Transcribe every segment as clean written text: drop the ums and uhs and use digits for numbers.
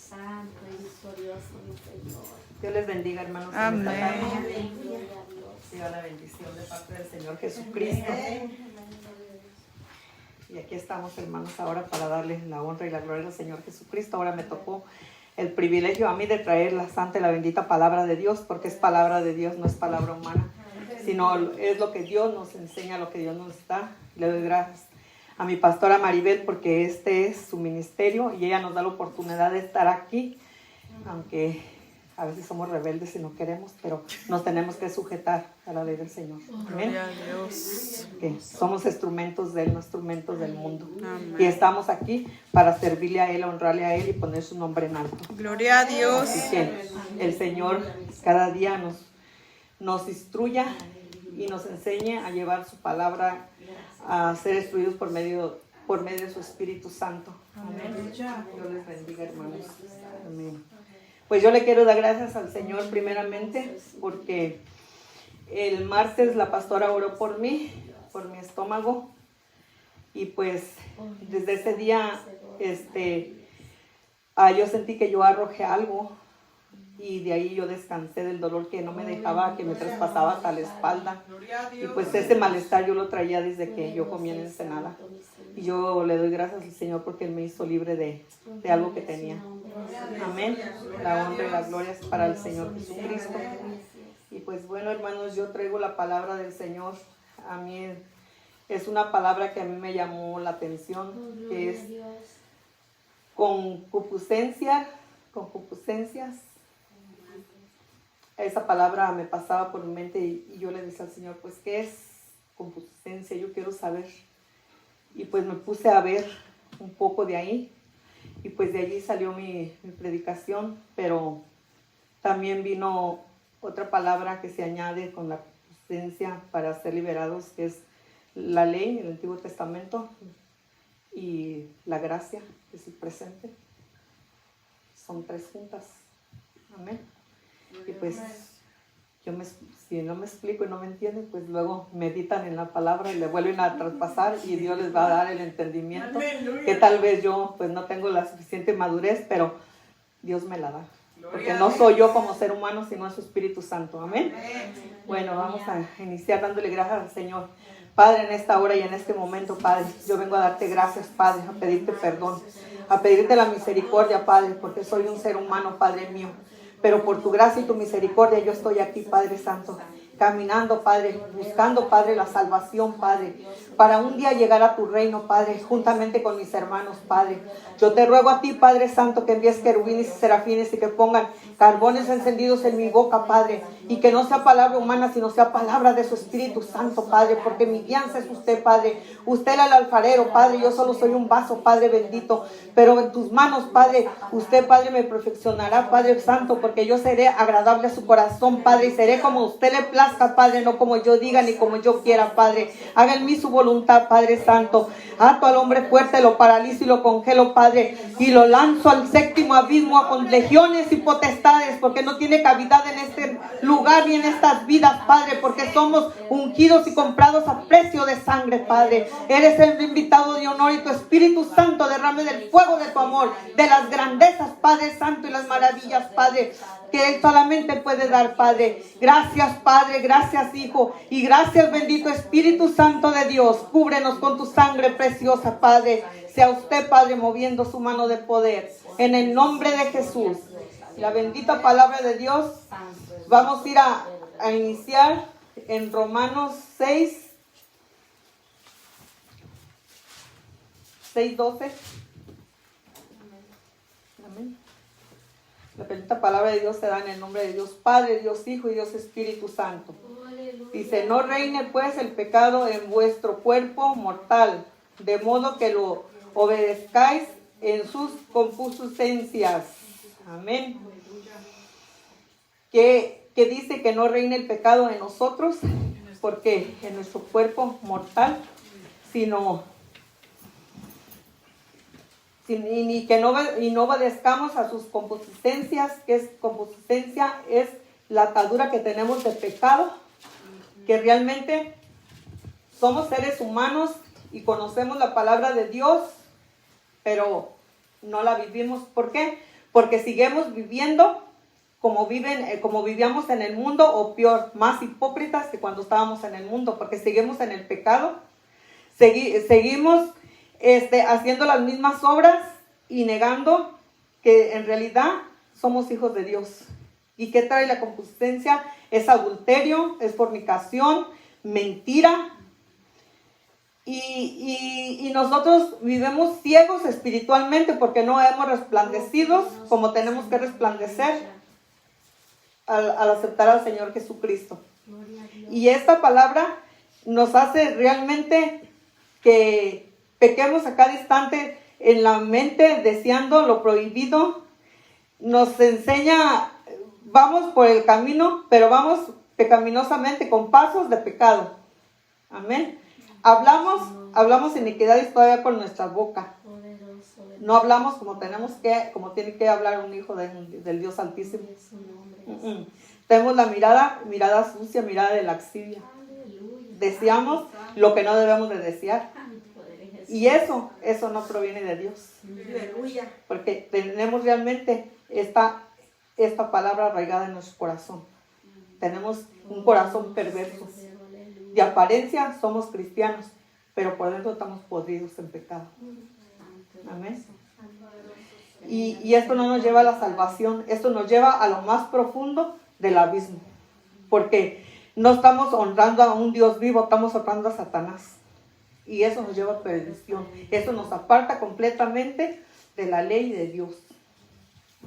Santo y victorioso, mi Señor. Dios les bendiga, hermanos. Amén. Sea la bendición de parte del Señor Jesucristo. Y aquí estamos, hermanos, ahora para darles la honra y la gloria al Señor Jesucristo. Ahora me tocó el privilegio a mí de traer la santa y la bendita palabra de Dios, porque es palabra de Dios, no es palabra humana, sino es lo que Dios nos enseña, lo que Dios nos da. Le doy gracias a mi pastora Maribel, porque este es su ministerio y ella nos da la oportunidad de estar aquí, aunque a veces somos rebeldes y no queremos, pero nos tenemos que sujetar a la ley del Señor. Amén. Gloria a Dios. Que somos instrumentos de Él, no instrumentos del mundo. Amén. Y estamos aquí para servirle a Él, honrarle a Él y poner su nombre en alto. Gloria a Dios. Así que el Señor cada día nos instruya y nos enseñe a llevar su palabra, a ser instruidos por medio de su Espíritu Santo. Amén. Dios les bendiga, hermanos. Amén. Pues yo le quiero dar gracias al Señor primeramente porque el martes la pastora oró por mí, por mi estómago, y pues desde ese día yo sentí que yo arrojé algo y de ahí yo descansé del dolor que no me dejaba, que me traspasaba hasta la espalda. Y pues ese malestar yo lo traía desde que yo comí en Ensenada. Y yo le doy gracias al Señor porque Él me hizo libre de algo que tenía. Amén. La honra y la gloria es para el Señor Jesucristo. Y pues bueno, hermanos, yo traigo la palabra del Señor. A mí es una palabra que a mí me llamó la atención, que es concupiscencias. Esa palabra me pasaba por mi mente y yo le dije al Señor, pues, ¿qué es concupiscencia? Yo quiero saber. Y pues me puse a ver un poco de ahí y pues de allí salió mi predicación, pero también vino otra palabra que se añade con la concupiscencia para ser liberados, que es la ley, el Antiguo Testamento, y la gracia, que es el presente. Son tres juntas. Amén. Y pues si no me explico y no me entienden, pues luego meditan en la palabra y le vuelven a traspasar y Dios les va a dar el entendimiento. Que tal vez yo pues no tengo la suficiente madurez, pero Dios me la da. Porque no soy yo como ser humano, sino es su Espíritu Santo. Amén. Bueno, vamos a iniciar dándole gracias al Señor. Padre, en esta hora y en este momento, Padre, yo vengo a darte gracias, Padre, a pedirte perdón, a pedirte la misericordia, Padre, porque soy un ser humano, Padre mío. Pero por tu gracia y tu misericordia yo estoy aquí, Padre Santo, caminando, Padre, buscando, Padre, la salvación, Padre, para un día llegar a tu reino, Padre, juntamente con mis hermanos, Padre. Yo te ruego a ti, Padre Santo, que envíes querubines y serafines y que pongan carbones encendidos en mi boca, Padre, y que no sea palabra humana, sino sea palabra de su Espíritu Santo, Padre, porque mi guianza es usted, Padre. Usted es el alfarero, Padre, yo solo soy un vaso, Padre bendito, pero en tus manos, Padre, usted, Padre, me perfeccionará, Padre Santo, porque yo seré agradable a su corazón, Padre, y seré como usted le plazca, Padre, no como yo diga ni como yo quiera, Padre. Haga en mí su voluntad, Padre Santo. Ato al hombre fuerte, lo paralizo y lo congelo, Padre, y lo lanzo al séptimo abismo con legiones y potestades, porque no tiene cavidad en este lugar ni en estas vidas, Padre, porque somos ungidos y comprados a precio de sangre, Padre. Eres el invitado de honor y tu Espíritu Santo derrame del fuego de tu amor, de las grandezas, Padre Santo, y las maravillas, Padre, que Él solamente puede dar, Padre. Gracias, Padre, gracias, Hijo, y gracias, bendito Espíritu Santo de Dios. Cúbrenos con tu sangre preciosa, Padre. Sea usted, Padre, moviendo su mano de poder. En el nombre de Jesús. La bendita palabra de Dios. Vamos a ir a iniciar en Romanos 6:12. Amén. La bendita palabra de Dios se da en el nombre de Dios Padre, Dios Hijo y Dios Espíritu Santo. Dice, no reine pues el pecado en vuestro cuerpo mortal, de modo que lo obedezcáis en sus concupiscencias. Amén. Que dice que no reine el pecado en nosotros, porque en nuestro cuerpo mortal, sino y no obedezcamos a sus concupiscencias, que es concupiscencia, es la atadura que tenemos de pecado, que realmente somos seres humanos y conocemos la palabra de Dios, pero no la vivimos. ¿Por qué? porque seguimos viviendo como vivíamos en el mundo, o peor, más hipócritas que cuando estábamos en el mundo, porque seguimos en el pecado, seguimos haciendo las mismas obras y negando que en realidad somos hijos de Dios. ¿Y qué trae la concupiscencia? Es adulterio, es fornicación, mentira. Y nosotros vivimos ciegos espiritualmente porque no hemos resplandecido como tenemos que resplandecer al aceptar al Señor Jesucristo. Y esta palabra nos hace realmente que pequemos a cada instante en la mente deseando lo prohibido. Nos enseña, vamos por el camino, pero vamos pecaminosamente con pasos de pecado. Amén. Hablamos iniquidades todavía con nuestra boca. No hablamos como tiene que hablar un hijo del Dios Altísimo. Tenemos la mirada sucia, mirada de laxivia. Deseamos lo que no debemos de desear. Y eso no proviene de Dios. Porque tenemos realmente esta palabra arraigada en nuestro corazón. Tenemos un corazón perverso. De apariencia somos cristianos, pero por dentro estamos podridos en pecado. Amén. Y esto no nos lleva a la salvación, esto nos lleva a lo más profundo del abismo. Porque no estamos honrando a un Dios vivo, estamos honrando a Satanás. Y eso nos lleva a perdición. Eso nos aparta completamente de la ley de Dios.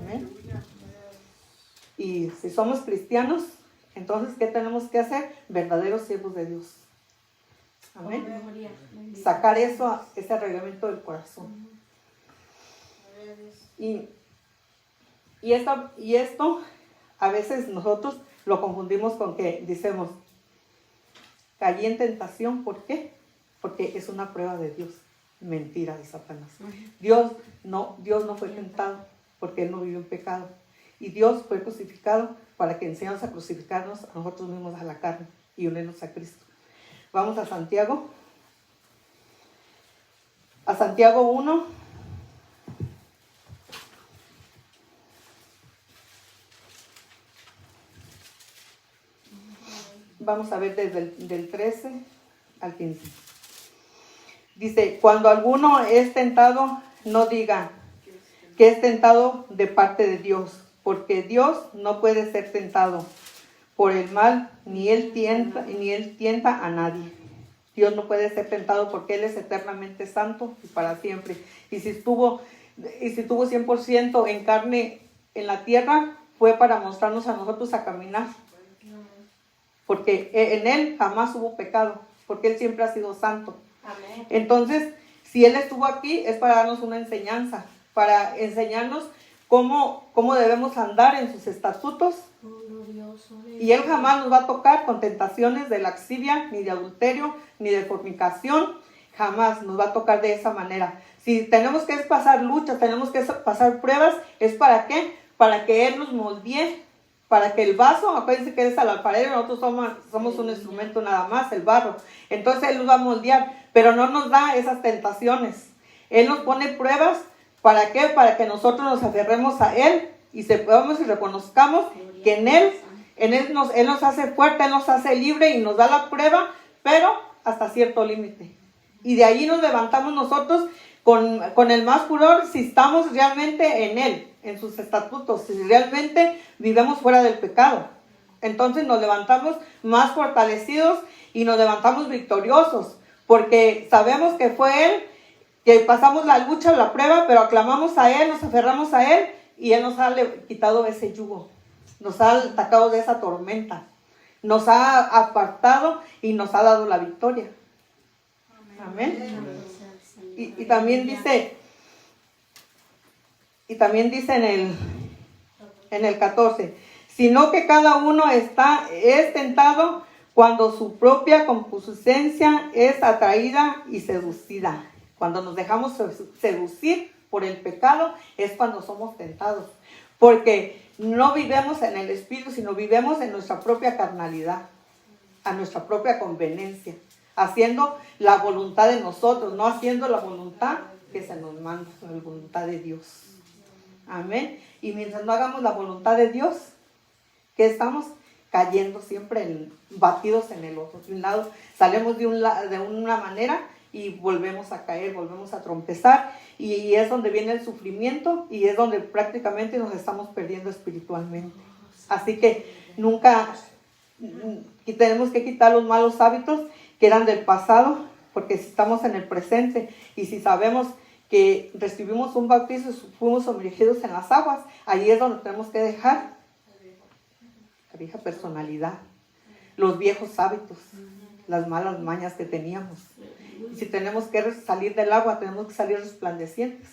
Amén. Y si somos cristianos, entonces, ¿qué tenemos que hacer? Verdaderos siervos de Dios. Amén. Sacar ese arreglamiento del corazón. Y esto, a veces nosotros lo confundimos con que decimos, caí en tentación, ¿por qué? Porque es una prueba de Dios. Mentira de Satanás. Dios no fue tentado porque Él no vivió en pecado. Y Dios fue crucificado para que enseñemos a crucificarnos a nosotros mismos a la carne y unirnos a Cristo. Vamos a Santiago. A Santiago 1. Vamos a ver desde del 13 al 15. Dice, cuando alguno es tentado, no diga que es tentado de parte de Dios, porque Dios no puede ser tentado por el mal, ni él tienta a nadie. Dios no puede ser tentado porque Él es eternamente santo y para siempre. Y si estuvo 100% en carne en la tierra, fue para mostrarnos a nosotros a caminar. Porque en Él jamás hubo pecado, porque Él siempre ha sido santo. Amén. Entonces, si Él estuvo aquí, es para darnos una enseñanza, para enseñarnos cómo debemos andar en sus estatutos. Y Él jamás nos va a tocar con tentaciones de laxivia, ni de adulterio, ni de fornicación. Jamás nos va a tocar de esa manera. Si tenemos que pasar luchas, tenemos que pasar pruebas, ¿es para qué? Para que Él nos moldee, para que el vaso, acuérdense que es al alfarero, nosotros somos un instrumento nada más, el barro. Entonces Él nos va a moldear, pero no nos da esas tentaciones. Él nos pone pruebas, ¿para qué? Para que nosotros nos aferremos a Él y sepamos y reconozcamos que Él nos hace fuerte, Él nos hace libre y nos da la prueba, pero hasta cierto límite. Y de ahí nos levantamos nosotros con el más furor si estamos realmente en Él, en sus estatutos, si realmente vivimos fuera del pecado. Entonces nos levantamos más fortalecidos y nos levantamos victoriosos, porque sabemos que fue Él, que pasamos la lucha, la prueba, pero aclamamos a Él, nos aferramos a Él y Él nos ha quitado ese yugo, nos ha sacado de esa tormenta, nos ha apartado y nos ha dado la victoria. Amén. Y también dice en el 14, sino que cada uno es tentado cuando su propia concupiscencia es atraída y seducida. Cuando nos dejamos seducir por el pecado es cuando somos tentados, porque no vivimos en el Espíritu, sino vivimos en nuestra propia carnalidad, a nuestra propia conveniencia, haciendo la voluntad de nosotros, no haciendo la voluntad que se nos manda, la voluntad de Dios. Amén. Y mientras no hagamos la voluntad de Dios, que estamos cayendo siempre batidos en el otro. De un lado, salimos de una manera y volvemos a caer, volvemos a tropezar. Y es donde viene el sufrimiento y es donde prácticamente nos estamos perdiendo espiritualmente. Así que nunca tenemos que quitar los malos hábitos que eran del pasado, porque si estamos en el presente y si sabemos que recibimos un bautismo y fuimos sumergidos en las aguas, ahí es donde tenemos que dejar la vieja personalidad, los viejos hábitos, las malas mañas que teníamos. Y si tenemos que salir del agua, tenemos que salir resplandecientes.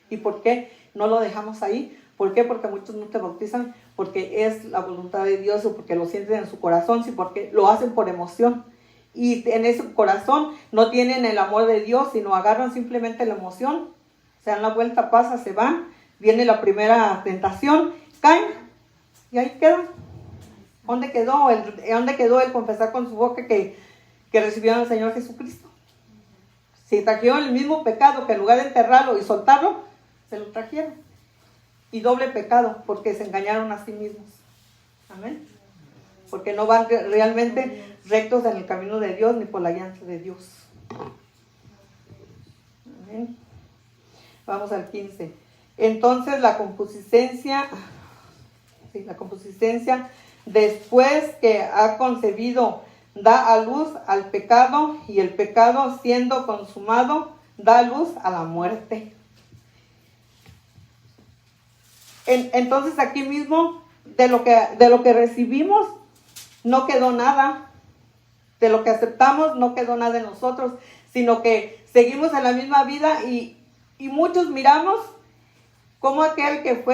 ¿Y por qué no lo dejamos ahí? ¿Por qué? Porque muchos no te bautizan porque es la voluntad de Dios o porque lo sienten en su corazón, sino porque lo hacen por emoción. Y en ese corazón no tienen el amor de Dios, sino agarran simplemente la emoción. Se dan la vuelta, pasa, se van. Viene la primera tentación, caen y ahí quedan. ¿Dónde quedó el confesar con su boca que recibieron al Señor Jesucristo? Si trajeron el mismo pecado, que en lugar de enterrarlo y soltarlo, se lo trajeron. Y doble pecado, porque se engañaron a sí mismos. Amén. Porque no van realmente rectos en el camino de Dios ni por la guianza de Dios. Amén. Vamos al 15. Entonces la concupiscencia, después que ha concebido, da a luz al pecado, y el pecado, siendo consumado, da a luz a la muerte. Entonces aquí mismo, de lo que recibimos, no quedó nada. De lo que aceptamos, no quedó nada en nosotros, sino que seguimos en la misma vida y muchos miramos como aquel que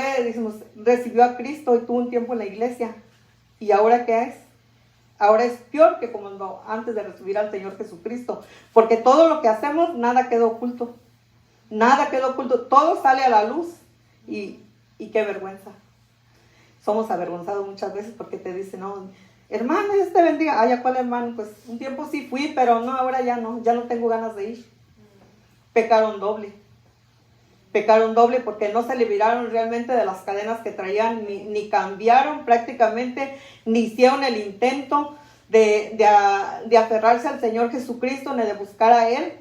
recibió a Cristo y tuvo un tiempo en la iglesia. ¿Y ahora qué es? Ahora es peor que como antes de recibir al Señor Jesucristo. Porque todo lo que hacemos, nada quedó oculto. Nada quedó oculto. Todo sale a la luz. Y qué vergüenza. Somos avergonzados muchas veces porque te dicen, no, hermano, Dios te bendiga. Ay, ¿a cuál hermano? Pues un tiempo sí fui, pero no, ahora ya no tengo ganas de ir. Pecaron doble. Pecaron doble porque no se liberaron realmente de las cadenas que traían, ni cambiaron prácticamente, ni hicieron el intento de aferrarse al Señor Jesucristo, ni de buscar a Él,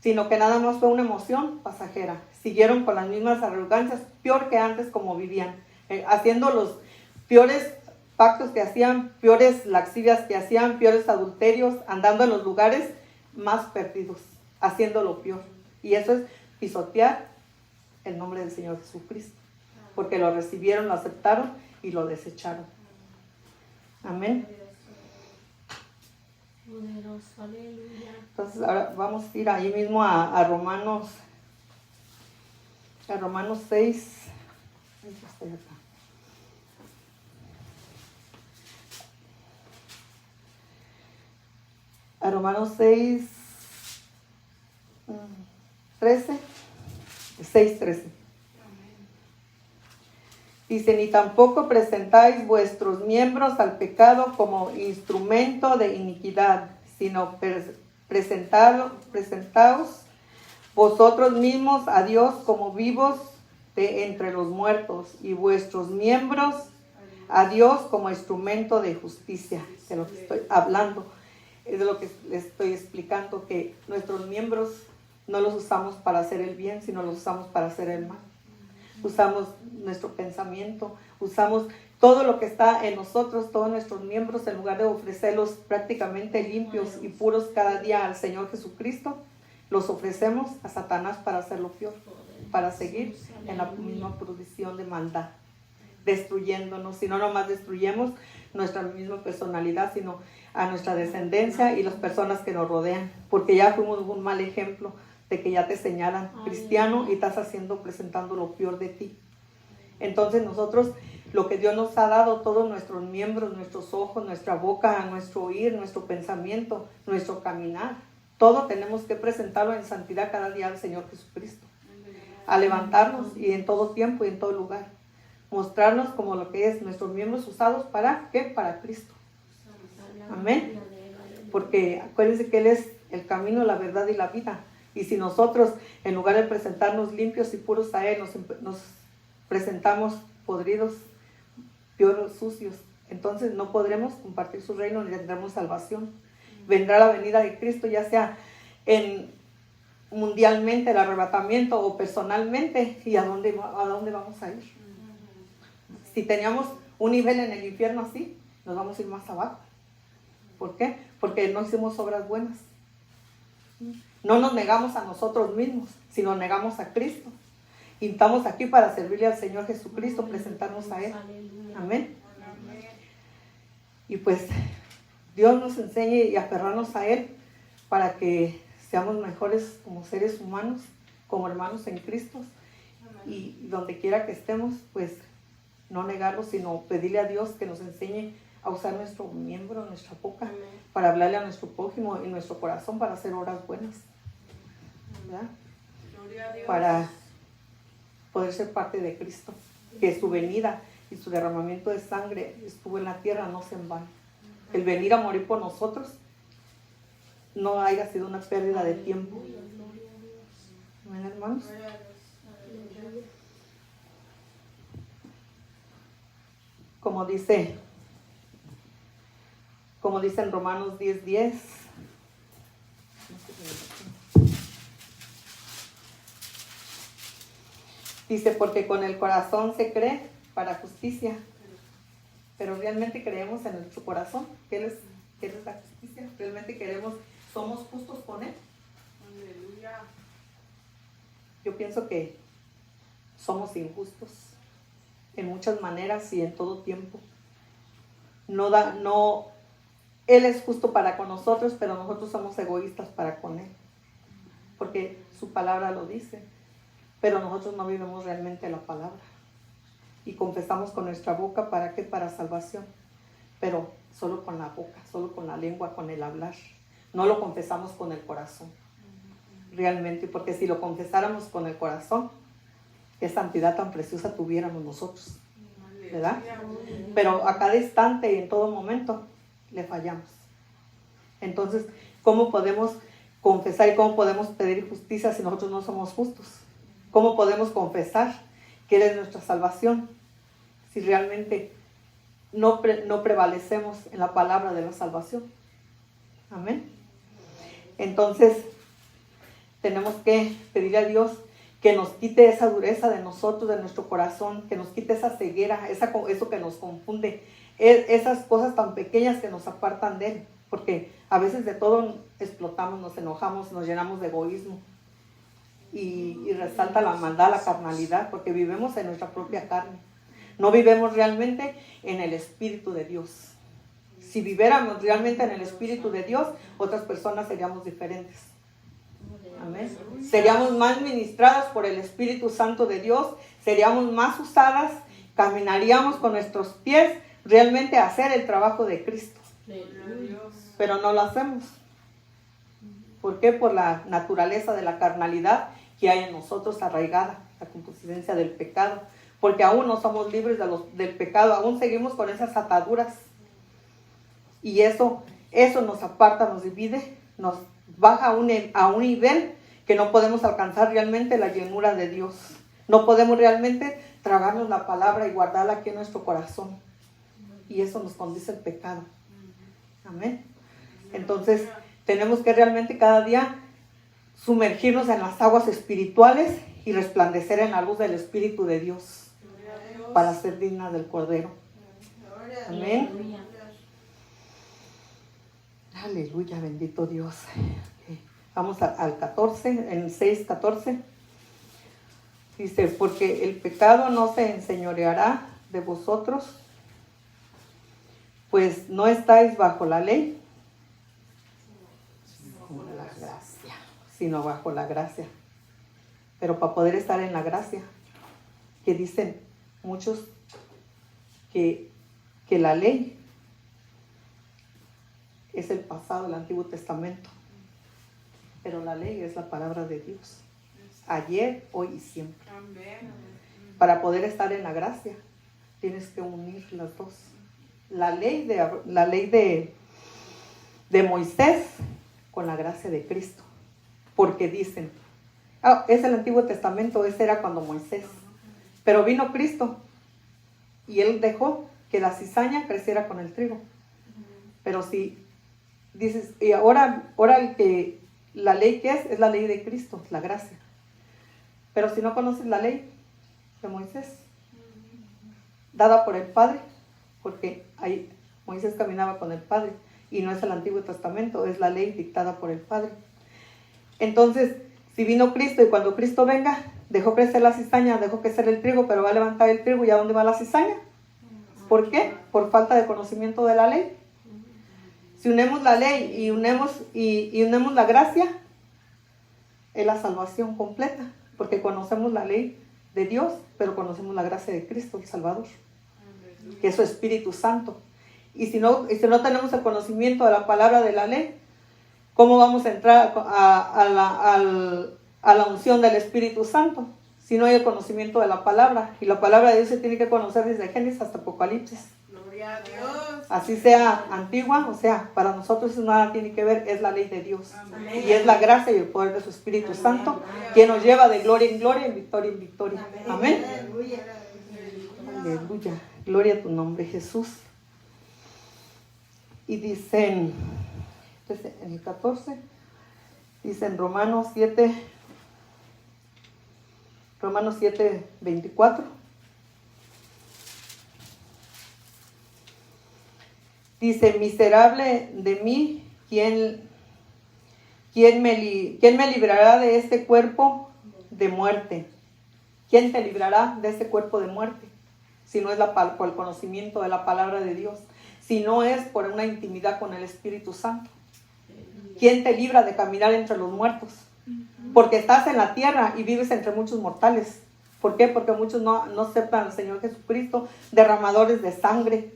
sino que nada más fue una emoción pasajera. Siguieron con las mismas arrogancias, peor que antes como vivían, haciendo los peores pactos que hacían, peores laxivias que hacían, peores adulterios, andando en los lugares más perdidos, haciendo lo peor. Y eso es pisotear el nombre del Señor Jesucristo, porque lo recibieron, lo aceptaron y lo desecharon. Amén. Entonces ahora vamos a ir ahí mismo a Romanos 6. A Romanos 6, 13. 6:13. Dice, ni tampoco presentáis vuestros miembros al pecado como instrumento de iniquidad, sino presentaos vosotros mismos a Dios como vivos de entre los muertos, y vuestros miembros a Dios como instrumento de justicia. De lo que estoy hablando, es de lo que les estoy explicando, que nuestros miembros no los usamos para hacer el bien, sino los usamos para hacer el mal. Usamos nuestro pensamiento, usamos todo lo que está en nosotros, todos nuestros miembros, en lugar de ofrecerlos prácticamente limpios y puros cada día al Señor Jesucristo, los ofrecemos a Satanás para hacerlo peor, para seguir en la misma provisión de maldad, destruyéndonos. Si no nomás destruyemos nuestra misma personalidad, sino a nuestra descendencia y las personas que nos rodean, porque ya fuimos un mal ejemplo de que ya te señalan cristiano y estás presentando lo peor de ti. Entonces nosotros, lo que Dios nos ha dado, todos nuestros miembros, nuestros ojos, nuestra boca, nuestro oír, nuestro pensamiento, nuestro caminar, todo tenemos que presentarlo en santidad cada día al Señor Jesucristo. A levantarnos y en todo tiempo y en todo lugar. Mostrarnos como lo que es nuestros miembros usados para ¿qué? Para Cristo. Amén. Porque acuérdense que Él es el camino, la verdad y la vida. Y si nosotros, en lugar de presentarnos limpios y puros a Él, nos presentamos podridos, peores, sucios. Entonces no podremos compartir su reino ni tendremos salvación. Vendrá la venida de Cristo, ya sea mundialmente el arrebatamiento o personalmente, y a dónde vamos a ir. Si teníamos un nivel en el infierno así, nos vamos a ir más abajo. ¿Por qué? Porque no hicimos obras buenas. No nos negamos a nosotros mismos, sino negamos a Cristo. Y estamos aquí para servirle al Señor Jesucristo, presentarnos a Él. Amén. Y pues Dios nos enseñe y aferrarnos a Él para que seamos mejores como seres humanos, como hermanos en Cristo. Y donde quiera que estemos, pues no negarlo, sino pedirle a Dios que nos enseñe a usar nuestro miembro, nuestra boca, para hablarle a nuestro prójimo y nuestro corazón para hacer obras buenas, ¿verdad? Para poder ser parte de Cristo, que su venida y su derramamiento de sangre estuvo en la tierra, no se en vano. El venir a morir por nosotros no haya sido una pérdida de tiempo. ¿Amén, hermanos? Como dice en Romanos 10:10, dice, porque con el corazón se cree para justicia, pero realmente creemos en nuestro corazón que es la justicia. Realmente somos justos con Él. Aleluya. Yo pienso que somos injustos en muchas maneras y en todo tiempo. Él es justo para con nosotros, pero nosotros somos egoístas para con Él, porque su palabra lo dice, pero nosotros no vivimos realmente la palabra y confesamos con nuestra boca. ¿Para qué? Para salvación, pero solo con la boca, solo con la lengua, con el hablar. No lo confesamos con el corazón realmente, porque si lo confesáramos con el corazón, qué santidad tan preciosa tuviéramos nosotros, ¿verdad? Pero a cada instante y en todo momento le fallamos. Entonces, ¿cómo podemos confesar y cómo podemos pedir justicia si nosotros no somos justos? ¿Cómo podemos confesar que Él es nuestra salvación si realmente no prevalecemos en la palabra de la salvación? Amén. Entonces, tenemos que pedirle a Dios que nos quite esa dureza de nosotros, de nuestro corazón, que nos quite esa ceguera, eso que nos confunde, esas cosas tan pequeñas que nos apartan de Él, porque a veces de todo explotamos, nos enojamos, nos llenamos de egoísmo y resalta la maldad, la carnalidad, porque vivimos en nuestra propia carne, no vivimos realmente en el Espíritu de Dios. Si viviéramos realmente en el Espíritu de Dios, otras personas seríamos diferentes. Amén. Seríamos más ministradas por el Espíritu Santo de Dios, seríamos más usadas, caminaríamos con nuestros pies realmente a hacer el trabajo de Cristo. Pero no lo hacemos. ¿Por qué? Por la naturaleza de la carnalidad que hay en nosotros arraigada, la concupiscencia del pecado. Porque aún no somos libres del pecado, aún seguimos con esas ataduras. Y eso nos aparta, nos divide, nos baja a un nivel que no podemos alcanzar realmente la llenura de Dios. No podemos realmente tragarnos la palabra y guardarla aquí en nuestro corazón. Y eso nos conduce al pecado. Amén. Entonces, tenemos que realmente cada día sumergirnos en las aguas espirituales y resplandecer en la luz del Espíritu de Dios para ser digna del Cordero. Amén. Aleluya, bendito Dios. Vamos al 14, en 6:14. Dice, porque el pecado no se enseñoreará de vosotros, pues no estáis bajo la ley, sino bajo la gracia. Pero para poder estar en la gracia, que dicen muchos que la ley es el pasado del Antiguo Testamento, pero la ley es la palabra de Dios, ayer, hoy y siempre. Para poder estar en la gracia, tienes que unir las dos. La ley de Moisés con la gracia de Cristo, porque dicen, es el Antiguo Testamento, ese era cuando Moisés, Pero vino Cristo y Él dejó que la cizaña creciera con el trigo. Pero si dices, y ahora el que la ley que es la ley de Cristo, la gracia. Pero si no conoces la ley de Moisés, dada por el Padre, porque ahí Moisés caminaba con el Padre, y no es el Antiguo Testamento, es la ley dictada por el Padre. Entonces, si vino Cristo y cuando Cristo venga, dejó crecer la cizaña, dejó crecer el trigo, pero va a levantar el trigo, ¿y a dónde va la cizaña? ¿Por qué? Por falta de conocimiento de la ley. Si unemos la ley y unemos la gracia, es la salvación completa, porque conocemos la ley de Dios, pero conocemos la gracia de Cristo, el Salvador, que es su Espíritu Santo. Y si no tenemos el conocimiento de la palabra de la ley, ¿cómo vamos a entrar a la unción del Espíritu Santo? Si no hay el conocimiento de la palabra. Y la palabra de Dios se tiene que conocer desde Génesis hasta Apocalipsis. Gloria a Dios. Así sea antigua, o sea, para nosotros eso nada tiene que ver, es la ley de Dios. Amén. Y es la gracia y el poder de su Espíritu Santo que nos lleva de gloria en gloria, en victoria en victoria. Amén. Aleluya. Gloria a tu nombre, Jesús. Y dicen, en el 14, dicen Romanos 7, 24. Dice, miserable de mí, ¿quién me librará de este cuerpo de muerte? ¿Quién te librará de este cuerpo de muerte? Si no es por el conocimiento de la palabra de Dios, si no es por una intimidad con el Espíritu Santo. ¿Quién te libra de caminar entre los muertos? Porque estás en la tierra y vives entre muchos mortales. ¿Por qué? Porque muchos no aceptan al Señor Jesucristo, derramadores de sangre.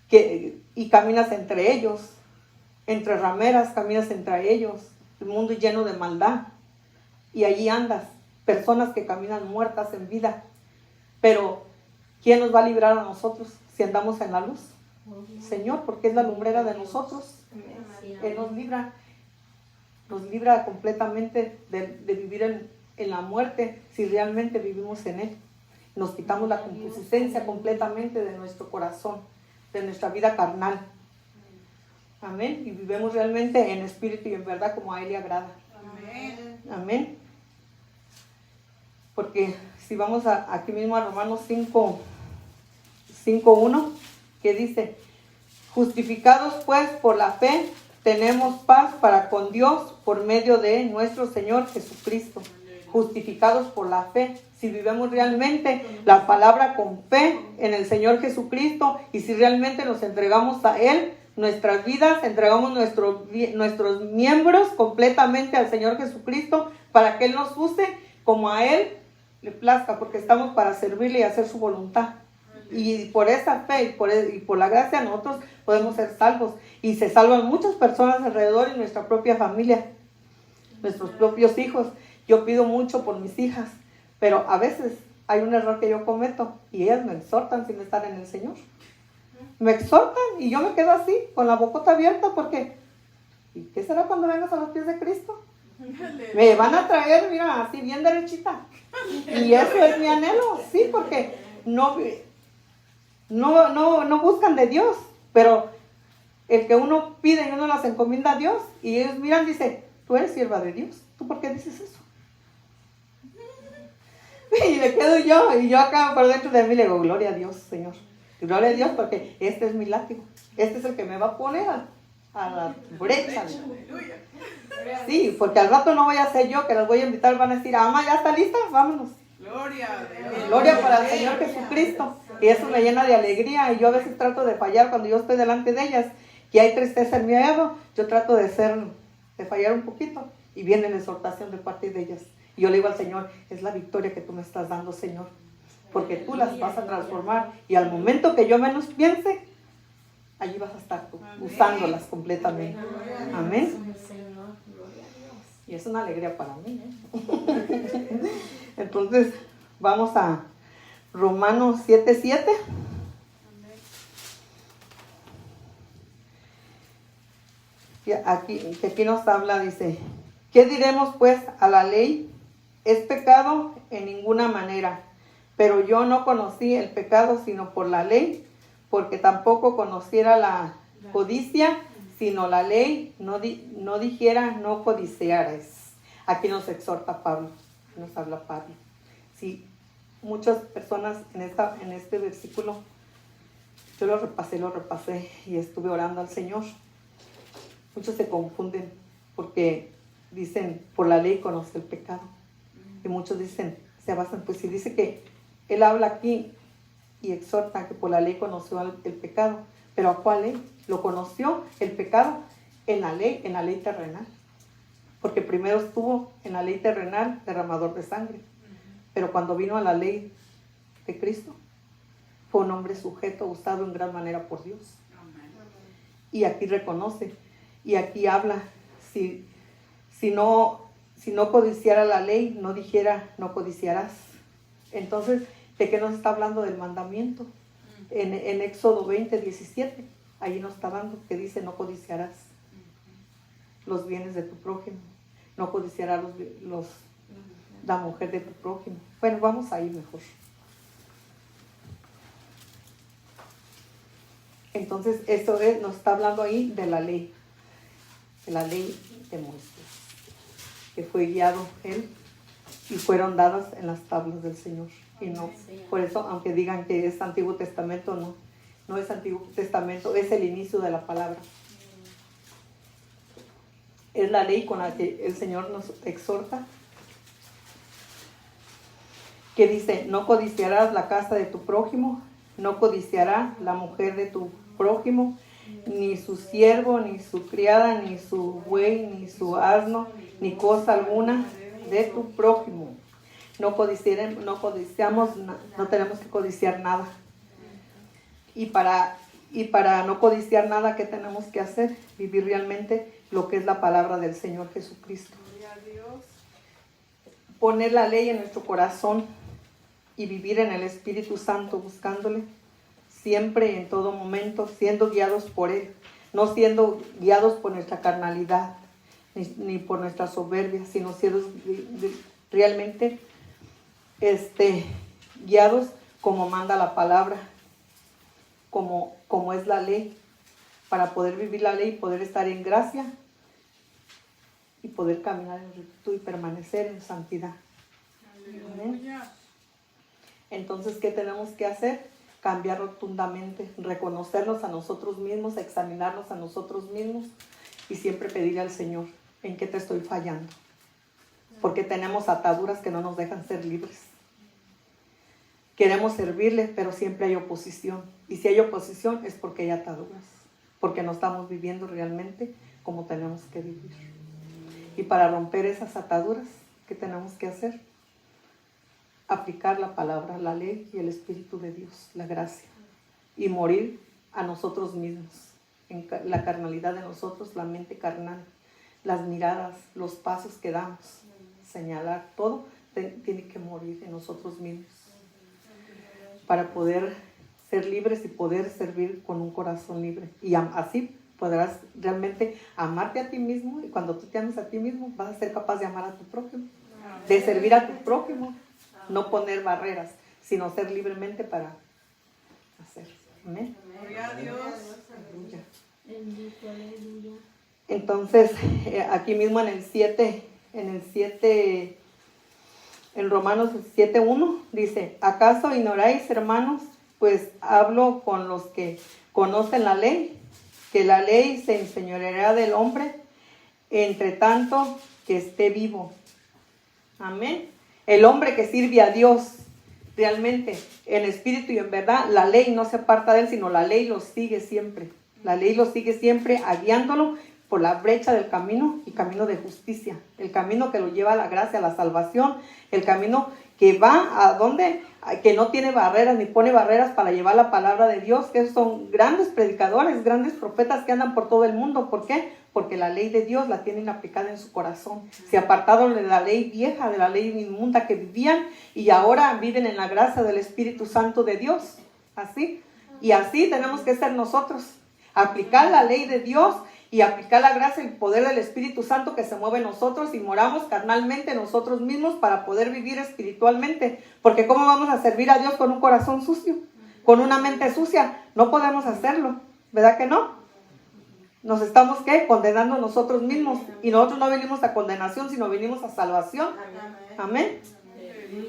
Y caminas entre ellos, entre rameras, caminas entre ellos, el mundo lleno de maldad, y allí andas, personas que caminan muertas en vida. Pero ¿quién nos va a librar a nosotros si andamos en la luz? Señor, porque es la lumbrera de nosotros. Él nos libra completamente de vivir en la muerte si realmente vivimos en Él. Nos quitamos la concupiscencia completamente de nuestro corazón, de nuestra vida carnal. Amén. Y vivimos realmente en espíritu y en verdad como a Él le agrada. Amén. Amén. Porque si vamos aquí mismo a Romanos 5:1, que dice, justificados pues por la fe, tenemos paz para con Dios por medio de nuestro Señor Jesucristo. Justificados por la fe. Si vivimos realmente la palabra con fe en el Señor Jesucristo, y si realmente nos entregamos a Él, nuestras vidas, entregamos nuestros miembros completamente al Señor Jesucristo, para que Él nos use como a Él le plazca, porque estamos para servirle y hacer su voluntad. Y por esa fe y por la gracia nosotros podemos ser salvos. Y se salvan muchas personas alrededor y nuestra propia familia, nuestros propios hijos. Yo pido mucho por mis hijas, pero a veces hay un error que yo cometo y ellas me exhortan sin estar en el Señor. Me exhortan y yo me quedo así, con la bocota abierta, porque ¿y qué será cuando vengas a los pies de Cristo? Me van a traer, mira, así bien derechita. Y eso es mi anhelo, sí, porque no buscan de Dios, pero el que uno pide y uno las encomienda a Dios, y ellos miran, dice, tú eres sierva de Dios, ¿tú por qué dices eso? Y me quedo yo, y yo acá por dentro de mí le digo, gloria a Dios, Señor. Gloria a Dios, porque este es mi látigo. Este es el que me va a poner a la brecha. Sí, porque al rato no voy a ser yo que las voy a invitar, van a decir, ama, ¿ya está lista? Vámonos. Gloria a Dios. Gloria para el Señor Jesucristo. Y eso me llena de alegría, y yo a veces trato de fallar cuando yo estoy delante de ellas, que hay tristeza en mi ego, yo trato de fallar un poquito, y viene la exhortación de parte de ellas. Y yo le digo al Señor, es la victoria que tú me estás dando, Señor, porque tú las vas a transformar, y al momento que yo menos piense, allí vas a estar tú, usándolas completamente. Amén. Y es una alegría para mí, ¿eh? Entonces, vamos a Romanos 7:7. Aquí nos habla, dice, ¿qué diremos pues a la ley? Es pecado en ninguna manera, Pero yo no conocí el pecado sino por la ley, porque tampoco conociera la codicia, sino la ley no dijera no codiciaras. Aquí nos exhorta Pablo, nos habla Pablo. Sí, muchas personas en este versículo, yo lo repasé y estuve orando al Señor. Muchos se confunden porque dicen, por la ley conoce el pecado. Y muchos dicen, se basan, pues si dice que él habla aquí y exhorta que por la ley conoció el pecado. ¿Pero a cuál ley? Lo conoció el pecado en la ley terrenal. Porque primero estuvo en la ley terrenal, derramador de sangre. Pero cuando vino a la ley de Cristo, fue un hombre sujeto, usado en gran manera por Dios. Y aquí reconoce, y aquí habla, si no codiciara la ley, no dijera no codiciarás. Entonces, ¿de qué nos está hablando? Del mandamiento. En Éxodo 20:17, ahí nos está dando que dice no codiciarás los bienes de tu prójimo, no codiciarás la mujer de tu prójimo. Bueno, vamos a ir mejor. Entonces, eso nos está hablando ahí de la ley de Moisés, que fue guiado él y fueron dadas en las tablas del Señor. Y no, por eso, aunque digan que es Antiguo Testamento, no es Antiguo Testamento, es el inicio de la palabra. Es la ley con la que el Señor nos exhorta, que dice, no codiciarás la casa de tu prójimo, no codiciará la mujer de tu prójimo, ni su siervo, ni su criada, ni su buey, ni su asno, ni cosa alguna de tu prójimo. No codiciamos, no tenemos que codiciar nada. Y para no codiciar nada, ¿qué tenemos que hacer? Vivir realmente lo que es la palabra del Señor Jesucristo. Poner la ley en nuestro corazón y vivir en el Espíritu Santo, buscándole siempre, en todo momento, siendo guiados por Él, no siendo guiados por nuestra carnalidad, ni por nuestra soberbia, sino siendo realmente guiados como manda la palabra, como es la ley, para poder vivir la ley, poder estar en gracia y poder caminar en rectitud y permanecer en santidad. Amén. Entonces, ¿qué tenemos que hacer? Cambiar rotundamente, reconocernos a nosotros mismos, examinarnos a nosotros mismos y siempre pedirle al Señor, ¿en qué te estoy fallando? Porque tenemos ataduras que no nos dejan ser libres. Queremos servirle, pero siempre hay oposición. Y si hay oposición es porque hay ataduras, porque no estamos viviendo realmente como tenemos que vivir. Y para romper esas ataduras, ¿qué tenemos que hacer? Aplicar la palabra, la ley y el Espíritu de Dios, la gracia. Y morir a nosotros mismos, en la carnalidad de nosotros, la mente carnal, las miradas, los pasos que damos, señalar, todo tiene que morir en nosotros mismos para poder ser libres y poder servir con un corazón libre. Y así podrás realmente amarte a ti mismo, y cuando tú te ames a ti mismo vas a ser capaz de amar a tu prójimo, de servir a tu prójimo, no poner barreras, sino ser libremente para hacer. Amén. Gloria a Dios. Aleluya. Bendito, aleluya. Entonces, aquí mismo en el 7, en Romanos 7:1, dice, ¿acaso ignoráis, hermanos? Pues hablo con los que conocen la ley, que la ley se enseñoreará del hombre, entre tanto que esté vivo. Amén. El hombre que sirve a Dios realmente en espíritu y en verdad, la ley no se aparta de él, sino la ley lo sigue siempre. La ley lo sigue siempre, guiándolo por la brecha del camino y camino de justicia. El camino que lo lleva a la gracia, a la salvación. El camino que va a donde, que no tiene barreras ni pone barreras para llevar la palabra de Dios, que son grandes predicadores, grandes profetas que andan por todo el mundo. ¿Por qué? Porque la ley de Dios la tienen aplicada en su corazón. Se apartaron de la ley vieja, de la ley inmunda que vivían, y ahora viven en la gracia del Espíritu Santo de Dios. Así. Y así tenemos que ser nosotros. Aplicar la ley de Dios y aplicar la gracia y el poder del Espíritu Santo que se mueve en nosotros y moramos carnalmente nosotros mismos para poder vivir espiritualmente. Porque ¿cómo vamos a servir a Dios con un corazón sucio? Con una mente sucia. No podemos hacerlo. ¿Verdad que no? Nos estamos, ¿qué? Condenando nosotros mismos. Y nosotros no venimos a condenación, sino venimos a salvación. Amén.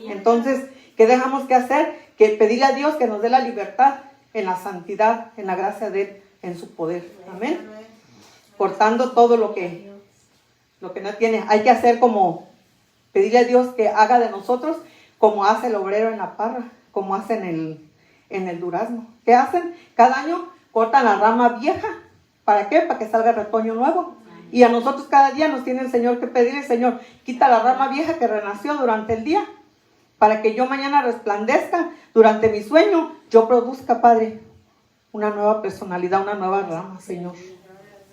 Entonces, ¿qué dejamos que hacer? Que pedirle a Dios que nos dé la libertad en la santidad, en la gracia de Él, en su poder. Amén. Cortando todo lo que no tiene. Hay que hacer como, pedirle a Dios que haga de nosotros como hace el obrero en la parra, como hace en el durazno. ¿Qué hacen? Cada año cortan la rama vieja. ¿Para qué? Para que salga retoño nuevo. Y a nosotros cada día nos tiene el Señor que pedirle, Señor, quita la rama vieja que renació durante el día, para que yo mañana resplandezca durante mi sueño, yo produzca, Padre, una nueva personalidad, una nueva rama, Señor.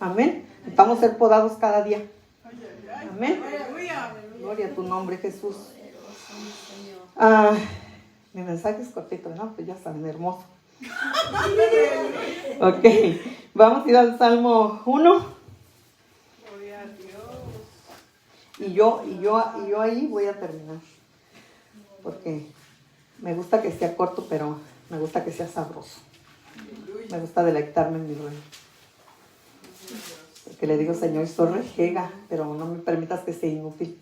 Amén. Vamos a ser podados cada día. Amén. Gloria a tu nombre, Jesús. Mi mensaje es cortito, ¿no? Pues ya saben, hermoso. Ok, vamos a ir al Salmo 1. Y yo ahí voy a terminar. Porque me gusta que sea corto, pero me gusta que sea sabroso. Me gusta deleitarme en mi reino. Porque le digo, Señor, soy rejega, pero no me permitas que sea inútil.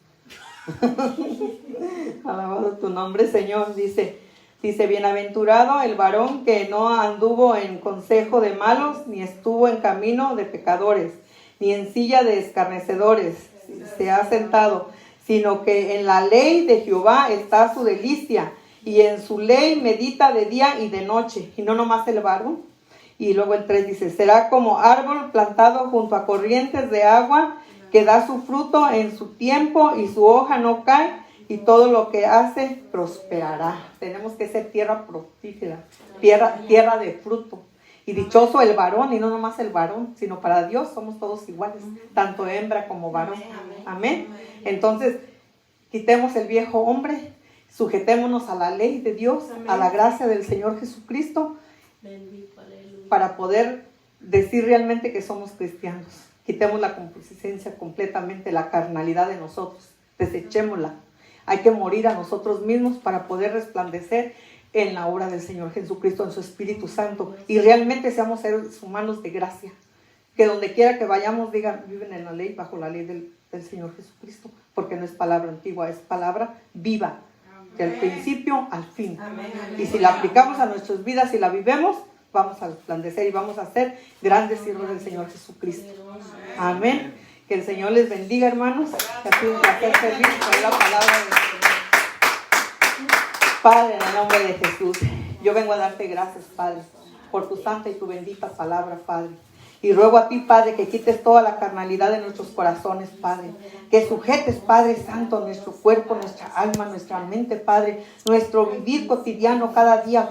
Alabado tu nombre, Señor. Dice, bienaventurado el varón que no anduvo en consejo de malos, ni estuvo en camino de pecadores, ni en silla de escarnecedores se ha sentado, sino que en la ley de Jehová está su delicia, y en su ley medita de día y de noche. Y no nomás el varón. Y luego el 3 dice, será como árbol plantado junto a corrientes de agua, que da su fruto en su tiempo y su hoja no cae, y todo lo que hace prosperará. Tenemos que ser tierra fructífera, tierra de fruto. Y dichoso el varón, y no nomás el varón, sino para Dios somos todos iguales, tanto hembra como varón. Amén. Entonces, quitemos el viejo hombre, sujetémonos a la ley de Dios, a la gracia del Señor Jesucristo, para poder decir realmente que somos cristianos. Quitemos la concupiscencia completamente, la carnalidad de nosotros, desechémosla. Hay que morir a nosotros mismos para poder resplandecer en la obra del Señor Jesucristo, en su Espíritu Santo, y realmente seamos seres humanos de gracia, que donde quiera que vayamos digan, viven en la ley, bajo la ley del Señor Jesucristo, porque no es palabra antigua, es palabra viva, del principio al fin. Y si la aplicamos a nuestras vidas y la vivemos, vamos a resplandecer y vamos a ser grandes siervos del Señor Jesucristo. Amén. Que el Señor les bendiga, hermanos. Que ha sido un placer servir con la palabra del Señor. Padre, en el nombre de Jesús, yo vengo a darte gracias, Padre, por tu santa y tu bendita palabra, Padre. Y ruego a ti, Padre, que quites toda la carnalidad de nuestros corazones, Padre. Que sujetes, Padre Santo, nuestro cuerpo, nuestra alma, nuestra mente, Padre. Nuestro vivir cotidiano cada día,